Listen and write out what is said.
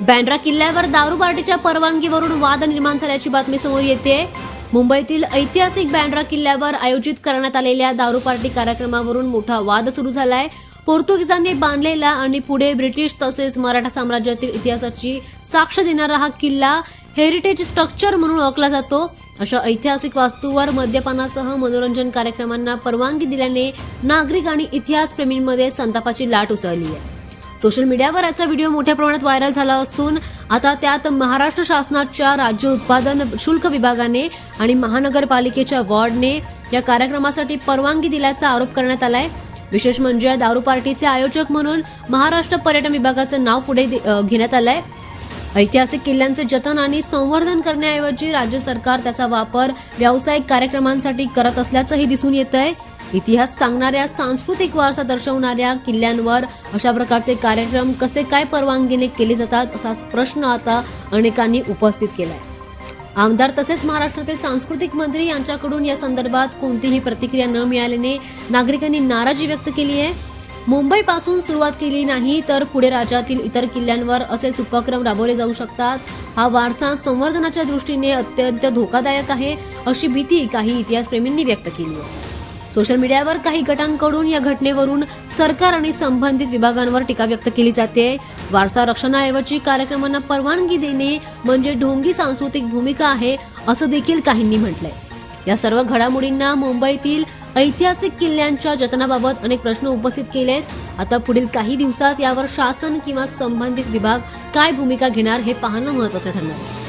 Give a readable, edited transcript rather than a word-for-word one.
बँड्रा किल्ल्यावर दारू पार्टीच्या परवानगीवरून वाद निर्माण झाल्याची बातमी समोर येते। मुंबईतील ऐतिहासिक बँड्रा किल्ल्यावर आयोजित करण्यात आलेल्या दारू पार्टी कार्यक्रमावरून मोठा वाद सुरू झालाय। पोर्तुगीजांनी बांधलेला आणि पुढे ब्रिटिश तसेच मराठा साम्राज्यातील इतिहासाची साक्ष देणारा हा किल्ला हेरिटेज स्ट्रक्चर म्हणून ओळखला जातो। अशा ऐतिहासिक वास्तूवर मद्यपानासह मनोरंजन कार्यक्रमांना परवानगी दिल्याने नागरिक आणि इतिहासप्रेमींमध्ये संतापाची लाट उसळली आहे। सोशल मीडियावर याचा व्हिडिओ मोठ्या प्रमाणात व्हायरल झाला असून आता त्यात महाराष्ट्र शासनाच्या राज्य उत्पादन शुल्क विभागाने आणि महानगरपालिकेच्या वॉर्डने या कार्यक्रमासाठी परवानगी दिल्याचा आरोप करण्यात आलाय। विशेष म्हणजे दारू पार्टीचे आयोजक म्हणून महाराष्ट्र पर्यटन विभागाचं नाव पुढे घेण्यात आलंय। ऐतिहासिक किल्ल्यांचे जतन आणि संवर्धन करण्याऐवजी राज्य सरकार त्याचा वापर व्यावसायिक कार्यक्रमांसाठी करत असल्याचंही दिसून येतंय। इतिहास सांगणाऱ्या, सांस्कृतिक वारसा दर्शवणाऱ्या किल्ल्यांवर अशा प्रकारचे कार्यक्रम कसे काय परवानगीने केले जातात असा प्रश्न आता अनेकांनी उपस्थित केलाय। आमदार तसेच महाराष्ट्रातील सांस्कृतिक मंत्री यांच्याकडून या संदर्भात कोणतीही प्रतिक्रिया न मिळाल्याने नागरिकांनी नाराजी व्यक्त केली आहे। मुंबईपासून सुरुवात केली नाही तर पुढे राज्यातील इतर किल्ल्यांवर असेच उपक्रम राबवले जाऊ शकतात। हा वारसा संवर्धनाच्या दृष्टीने अत्यंत धोकादायक आहे अशी भीती काही इतिहासप्रेमींनी व्यक्त केली आहे। सोशल मीडियावर काही गटांकडून या घटनेवरून सरकार आणि संबंधित विभागांवर टीका व्यक्त केली जाते। वारसा रक्षणाऐवजी कार्यक्रमांना परवानगी देणे म्हणजे ढोंगी सांस्कृतिक भूमिका आहे असं देखील काहींनी म्हटलंय। या सर्व घडामोडींना मुंबईतील ऐतिहासिक किल्ल्यांच्या जतनाबाबत अनेक प्रश्न उपस्थित केलेत। आता पुढील काही दिवसात यावर शासन किंवा संबंधित विभाग काय भूमिका घेणार हे पाहणं महत्त्वाचं ठरणार आहे।